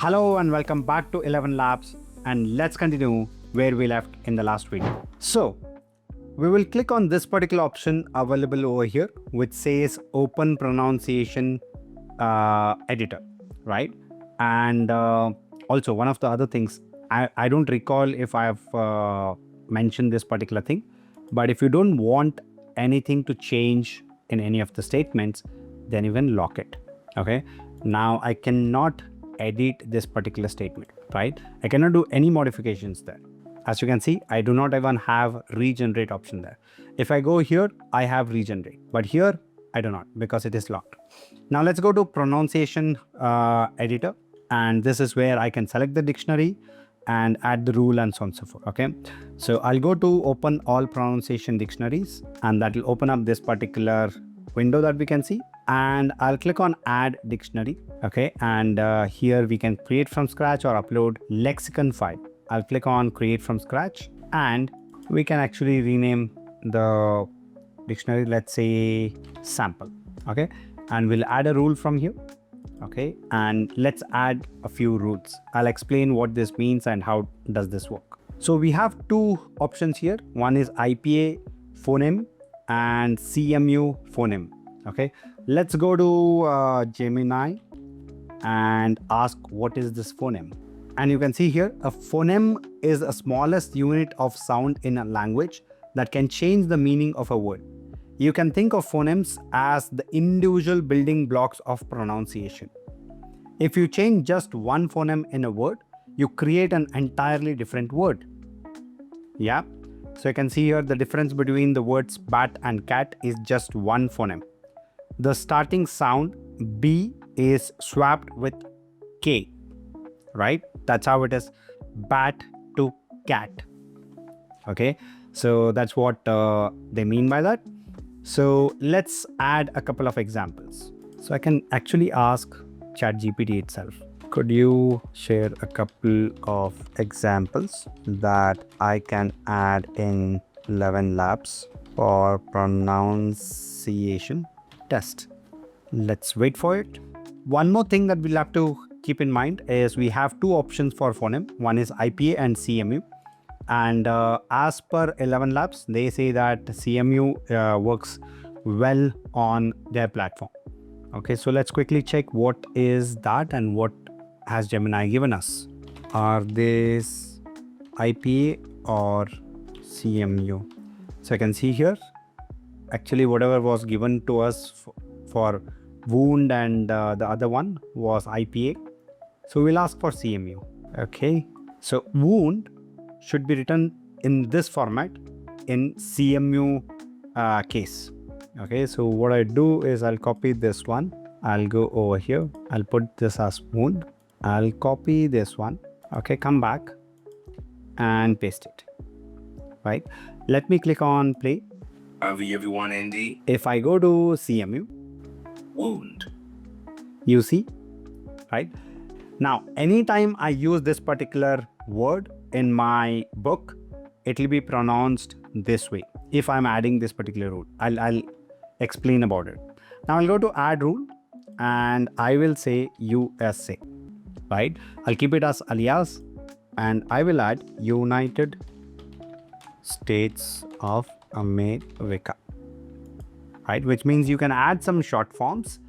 Hello and welcome back to ElevenLabs, and let's continue where we left in the last video. So we will click on this particular option available over here which says Open Pronunciation Editor, right? And also one of the other things, I don't recall if I have mentioned this particular thing, but if you don't want anything to change in any of the statements, then you can lock it. Okay, now I cannot edit this particular statement, right? I cannot do any modifications there. As you can see, I do not even have regenerate option there. If I go here, I have regenerate, but here I do not because it is locked. Now let's go to Pronunciation Editor, and this is where I can select the dictionary and add the rule and so on and so forth. Okay, so I'll go to open all pronunciation dictionaries, and that will open up this particular window that we can see, and I'll click on add dictionary. Okay, and here we can create from scratch or upload lexicon file. I'll click on create from scratch, and we can actually rename the dictionary, let's say sample. Okay, and we'll add a rule from here. Okay, and let's add a few rules. I'll explain what this means and how does this work. So we have two options here. One is IPA phoneme and CMU phoneme. Okay, let's go to Gemini and ask what is this phoneme. And you can see here, a phoneme is the smallest unit of sound in a language that can change the meaning of a word. You can think of phonemes as the individual building blocks of pronunciation. If you change just one phoneme in a word, you create an entirely different word. Yeah, so you can see here the difference between the words bat and cat is just one phoneme. The starting sound B is swapped with K, right? That's how it is, bat to cat. Okay, so that's what they mean by that. So let's add a couple of examples. So I can actually ask ChatGPT itself, could you share a couple of examples that I can add in ElevenLabs for pronunciation test? Let's wait for it. One more thing that we'll have to keep in mind is we have two options for phoneme. One is IPA and CMU. And as per ElevenLabs, they say that CMU works well on their platform. Okay, so let's quickly check what is that and what has Gemini given us. Are these IPA or CMU? So I can see here, actually whatever was given to us for wound and the other one was IPA. So we'll ask for CMU. Okay, so wound should be written in this format in CMU case. Okay, so what I do is I'll copy this one. I'll go over here. I'll put this as wound. I'll copy this one. Okay, come back and paste it. Right. Let me click on play. Everyone, Andy. If I go to CMU, Wound. you see, right? Now, anytime I use this particular word in my book, it will be pronounced this way. If I'm adding this particular rule, I'll explain about it. Now I'll go to add rule and I will say USA, right? I'll keep it as alias and I will add United States of America, right? Which means you can add some short forms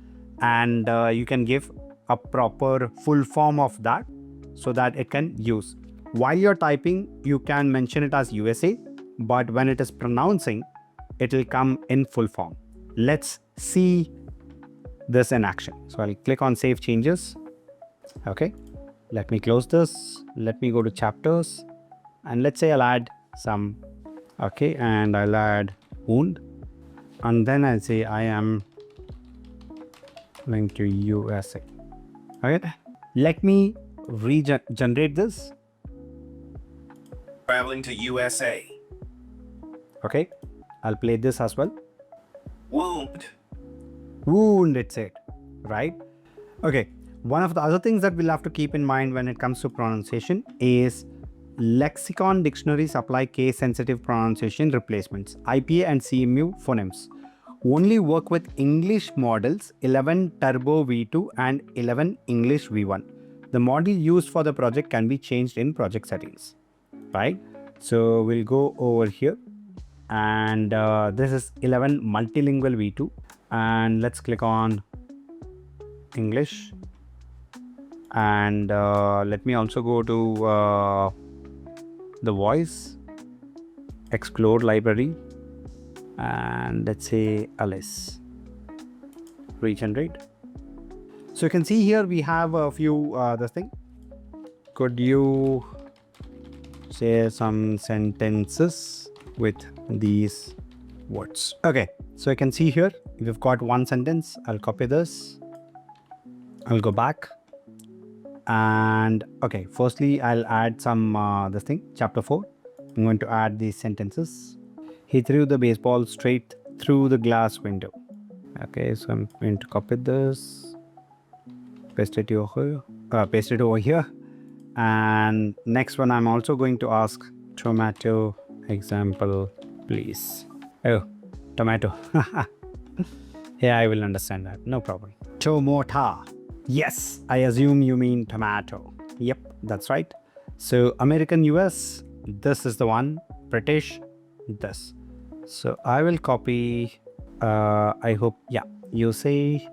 and you can give a proper full form of that so that it can use. While you're typing, you can mention it as USA, but when it is pronouncing, it will come in full form. Let's see this in action. So I'll click on save changes. Okay, let me close this. Let me go to chapters and let's say I'll add some. Okay, and I'll add wound, and then I'll say I am going to USA. Okay, let me regenerate this. Traveling to USA. Okay, I'll play this as well. Wound. Wound, it's it, right? Okay, one of the other things that we'll have to keep in mind when it comes to pronunciation is lexicon dictionaries apply case-sensitive pronunciation replacements. IPA and CMU phonemes only work with English models 11 Turbo V2 and 11 English V1. the model used for the project can be changed in project settings, right? So we'll go over here, and this is 11 multilingual V2, and let's click on English, and let me also go to the voice, explore library, and let's say Alice, regenerate. So you can see here we have a few this thing. Could you say some sentences with these words? Okay, so you can see here we've got one sentence. I'll copy this, I'll go back, and okay, firstly I'll add some this thing, chapter 4. I'm going to add these sentences. He threw the baseball straight through the glass window. Okay, so I'm going to copy this, paste it over here, and next one I'm also going to ask tomato example, please. Oh, tomato. Yeah, I will understand that, no problem. Tomota. Yes, I assume you mean tomato. Yep, that's right. So American US, this is the one. British, this. So I will copy, I hope, yeah, you say,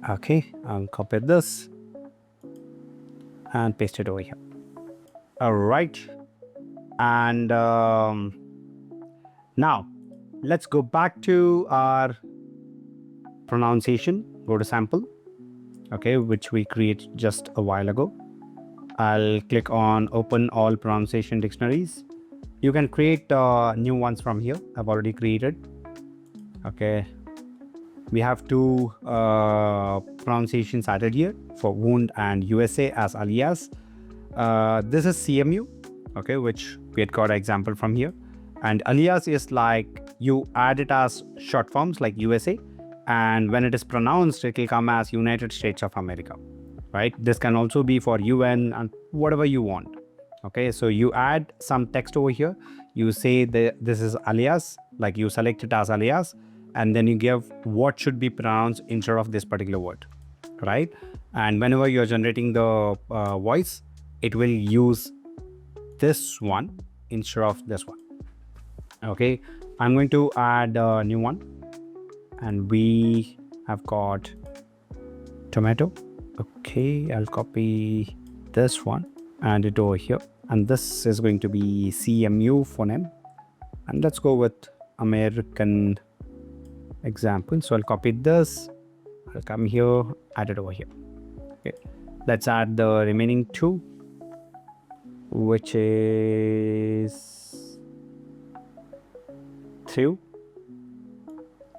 okay, I'll copy this and paste it over here. All right. And now let's go back to our pronunciation, go to sample, okay, which we created just a while ago. I'll click on open all pronunciation dictionaries. You can create new ones from here. I've already created. Okay. We have two pronunciations added here for wound and USA as alias. This is CMU, okay, which we had got an example from here. And alias is like you add it as short forms like USA, and when it is pronounced, it will come as United States of America, right? This can also be for UN and whatever you want. Okay, so you add some text over here. You say this is alias, like you select it as alias, and then you give what should be pronounced instead of this particular word, right? And whenever you're generating the voice, it will use this one instead of this one. Okay, I'm going to add a new one, and we have got tomato. Okay, I'll copy this one and it over here, and this is going to be CMU phoneme, and let's go with American example. So I'll copy this, I'll come here, add it over here. Okay, let's add the remaining two, which is through.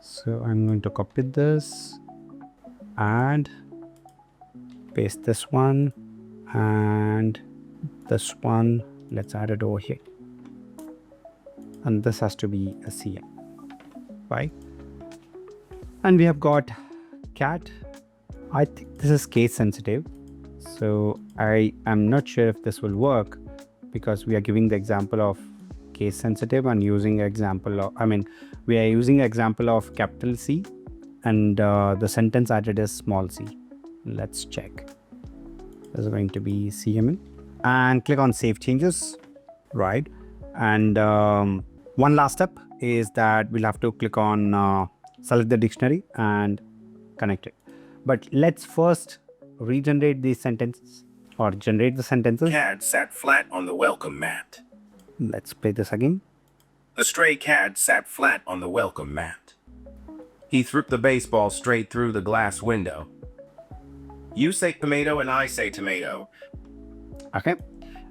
So I'm going to copy this and paste this one and this one. Let's add it over here, and this has to be a CM, right? And we have got cat. I think this is case sensitive, so I am not sure if this will work, because we are giving the example of case sensitive and using example of, we are using example of capital C, and the sentence added is small c. Let's check. This is going to be CMN, and click on save changes, right? And one last step is that we'll have to click on select the dictionary and connect it. But let's first regenerate these sentences, or generate the sentences. Cat sat flat on the welcome mat. Let's play this again. The stray cat sat flat on the welcome mat. He threw the baseball straight through the glass window. You say tomato and I say tomato. Okay,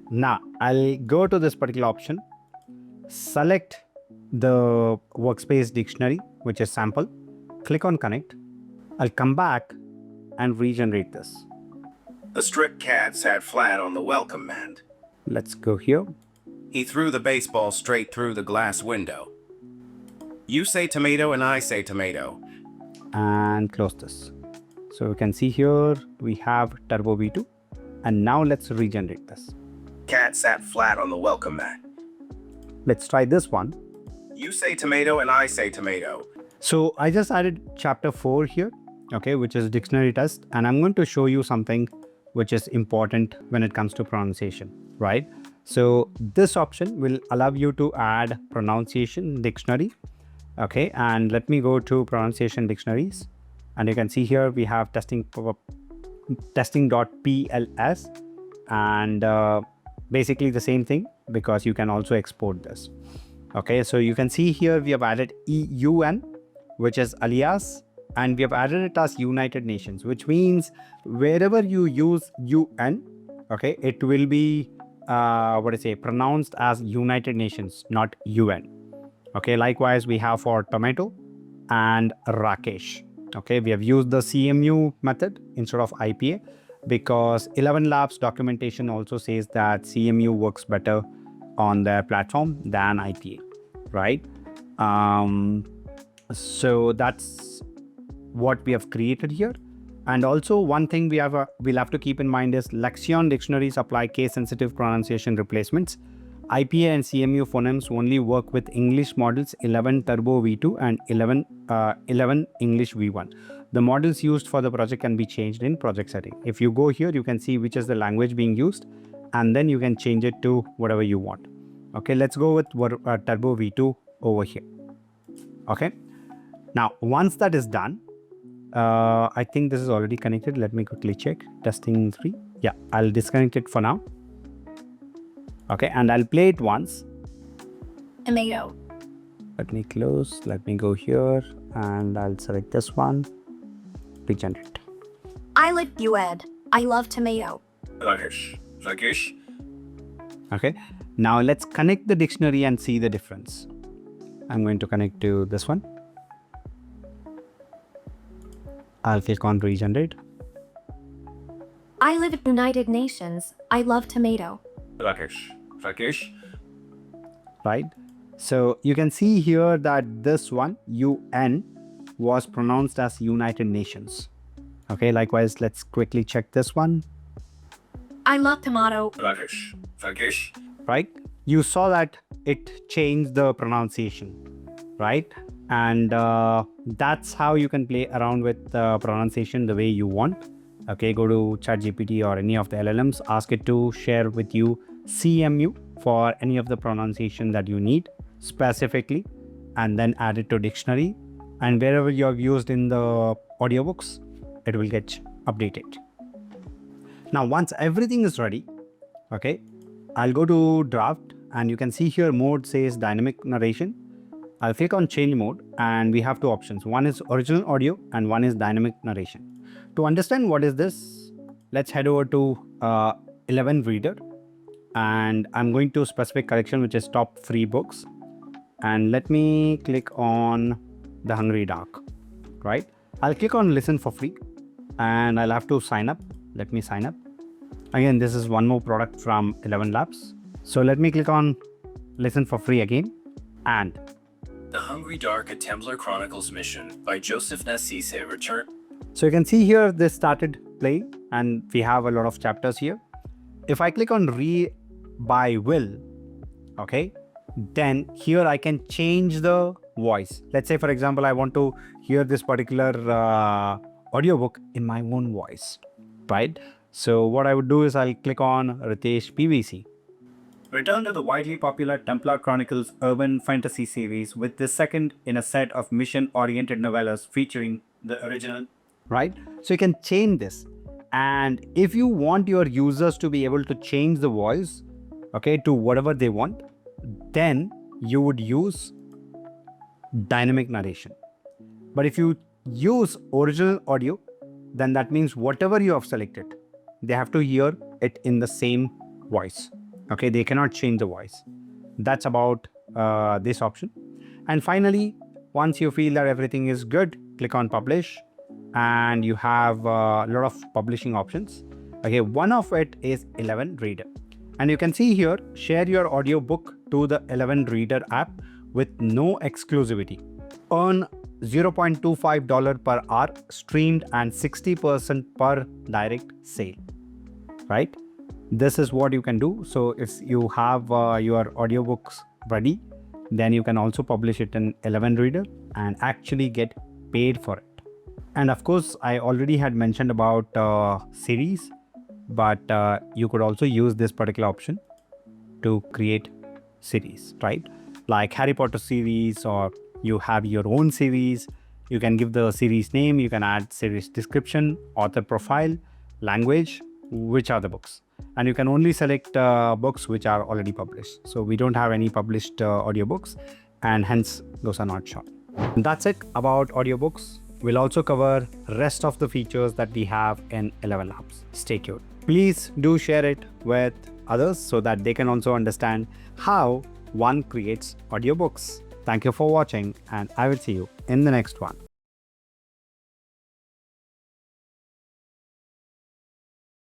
now I'll go to this particular option, select the workspace dictionary, which is sample, click on connect. I'll come back and regenerate this. The stripped cat sat flat on the welcome mat. Let's go here. He threw the baseball straight through the glass window. You say tomato and I say tomato. And close this. So you can see here we have Turbo V2, and now let's regenerate this. Cat sat flat on the welcome mat. Let's try this one. You say tomato and I say tomato. So I just added chapter 4 here, okay, which is dictionary test, and I'm going to show you something which is important when it comes to pronunciation, right? So this option will allow you to add pronunciation dictionary. Okay, and let me go to pronunciation dictionaries, and you can see here we have testing.pls, and basically the same thing, because you can also export this. Okay, so you can see here we have added EUN, which is alias, and we have added it as United Nations, which means wherever you use UN, okay, it will be pronounced as United Nations, not UN. Okay, likewise we have for tomato and Rakesh. Okay, we have used the CMU method instead of IPA because ElevenLabs documentation also says that CMU works better on their platform than IPA, right? So that's what we have created here. And also one thing we'll have to keep in mind is Lexion dictionaries apply case-sensitive pronunciation replacements. IPA and CMU phonemes only work with English models 11 Turbo V2 and 11 English V1. The models used for the project can be changed in project setting. If you go here, you can see which is the language being used, and then you can change it to whatever you want. Okay, let's go with Turbo V2 over here. Okay, now once that is done, I think this is already connected. Let me quickly check. Testing 3. Yeah, I'll disconnect it for now. Okay, and I'll play it once. Tomato. Let me close. Let me go here and I'll select this one. Regenerate. I like UED. I love tomato. Rakesh. Okay, now let's connect the dictionary and see the difference. I'm going to connect to this one. I'll click on regenerate. I live in United Nations. I love tomato. Rakesh. Right, so you can see here that this one UN was pronounced as United Nations. Okay, likewise let's quickly check this one. I love tomato. Rakesh. Right, you saw that it changed the pronunciation, right? And that's how you can play around with pronunciation the way you want. Okay, go to ChatGPT or any of the LLMs, ask it to share with you CMU for any of the pronunciation that you need specifically, and then add it to dictionary, and wherever you have used in the audiobooks, it will get updated. Now once everything is ready, okay, I'll go to draft, and you can see here mode says dynamic narration. I'll click on change mode, and we have two options. One is original audio and one is dynamic narration. To understand what is this, let's head over to 11 Reader, and I'm going to specific collection, which is top free books, and let me click on The Hungry Dark. Right, I'll click on listen for free, and I'll have to sign up. Let me sign up. Again, this is one more product from ElevenLabs. So let me click on listen for free again, and The Hungry Dark, A Templar Chronicles Mission by Joseph Nassise return. so you can see here this started playing, and we have a lot of chapters here. If I click on read by will, okay, then here I can change the voice. Let's say, for example, I want to hear this particular audiobook in my own voice, right? So what I would do is I'll click on Ritesh PVC. Return to the widely popular Templar Chronicles urban fantasy series with the second in a set of mission-oriented novellas featuring the original. Right, so you can change this, and if you want your users to be able to change the voice, okay, to whatever they want, then you would use dynamic narration. But if you use original audio, then that means whatever you have selected, they have to hear it in the same voice. Okay, they cannot change the voice. That's about this option. And finally, once you feel that everything is good, click on publish, and you have a lot of publishing options. Okay, one of it is 11 Reader, and you can see here share your audiobook to the 11 Reader app with no exclusivity. Earn $0.25 per hour streamed and 60% per direct sale. Right, this is what you can do. So if you have your audiobooks ready, then you can also publish it in 11 Reader and actually get paid for it. And of course, I already had mentioned about series, but you could also use this particular option to create series, right? Like Harry Potter series, or you have your own series. You can give the series name, you can add series description, author profile, language, which are the books. And you can only select books which are already published. So we don't have any published audiobooks, and hence those are not shown. And that's it about audiobooks. We'll also cover rest of the features that we have in ElevenLabs. Stay tuned. Please do share it with others so that they can also understand how one creates audiobooks. Thank you for watching, and I will see you in the next one.